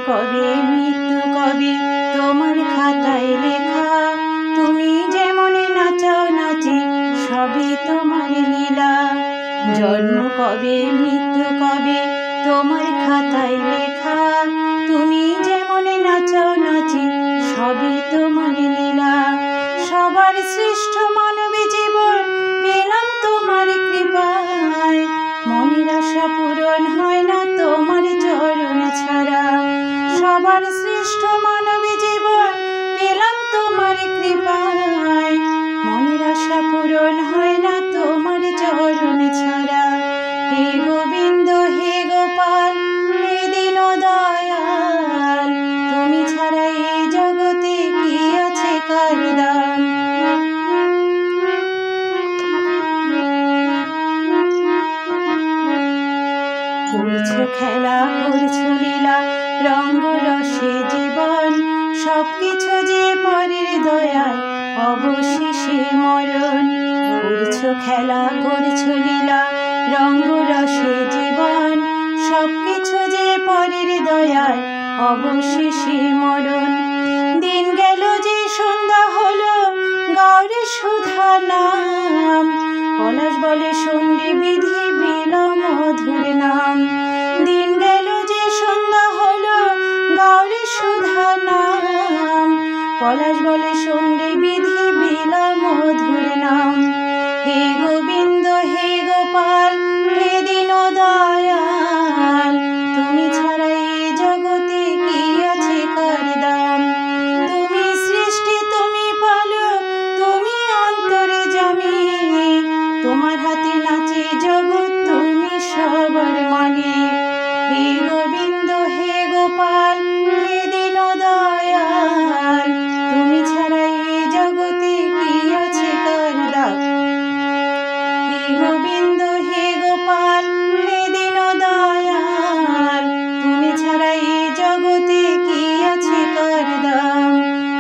কবে মৃত্যু কবে তোমার খাতায় লেখা। তুমি যেমন নাচাও নাচি সবই তোমার লীলা। জন্ম কবে মৃত্যু কবে তোমার খাতায় লেখা। তুমি যেমন নাচাও নাচি সবই তোমার লীলা। সবার শ্রেষ্ঠ মানবী জীবন পেলাম তোমার কৃপায়। মনের আশা পূরণ হয় না তোমার চরণ ছাড়া। সবার শ্রেষ্ঠ মানবী জীবন পেলাম তোমার কৃপায়। মনের আশা পূরণ হয় না তোমার চরণ ছাড়া। হে গোবিন্দ হে গোপাল হে দীন দয়াল, তুমি ছাড়া এই জগতে কি আছে কার দান। করছো খেলা করছো লীলা রঙ্গ রসে জীবন। সবকিছু যে পরের দয়ায় অবশেষে মরণ। করছো খেলা করছো লীলা রঙ্গ রসে জীবন। সবকিছু যে পরের দয়ায় অবশেষে মরণ। দিন গেল যে সন্ধ্যা হলো গৌরী সুধা নাম। পলাশ বলে সন্ধি বিধি বিল মধুর নাম। দিন গেল যে সন্ধ্যা হলো গৌরী সুধা নাম। পলাশ বলে সন্ধি বিধি বিল মধুর নাম। হে গোবিন্দ হে গোপাল হে দীন দয়াল, তুমি ছাড়া এই জগতে কি আছে কার দাম। তুমি সৃষ্টি তুমি পালক তুমি অন্তর্যামী। তোমার হাতে নাচে জগৎ তুমি সবার মালিক। হে গোবিন্দ হে গোপাল হে দীন দয়াল, তুমি ছাড়া এই জগতে কি আছে কার দাম। হে গোবিন্দ হে গোপাল হে দীন দয়াল, তুমি ছাড়া এই জগতে কি আছে কার দাম।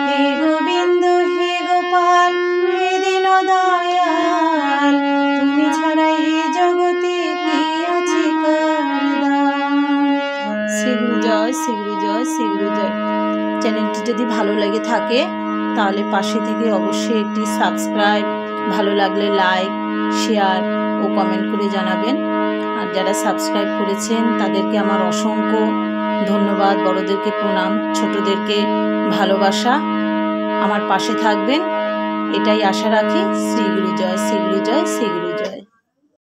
হে গোবিন্দ হে গোপাল হে দীন দয়াল, তুমি ছাড়া এই জগতে কি আছে কার দাম। শ্রী গুরু জয় শ্রী গুরু জয় শ্রী গুরু জয়। চ্যানেলটি যদি ভালো লেগে থাকে তাহলে পাশে থেকে অবশ্যই একটি সাবস্ক্রাইব, ভালো লাগলে লাইক শেয়ার ও কমেন্ট করে জানাবেন। আর যারা সাবস্ক্রাইব করেছেন তাদেরকে আমার অসংখ্য ধন্যবাদ। বড়দেরকে প্রণাম, ছোটদেরকে ভালোবাসা। আমার পাশে থাকবেন এটাই আশা রাখি। শ্রী গুরু জয় শ্রী গুরু জয় শ্রী গুরু জয়।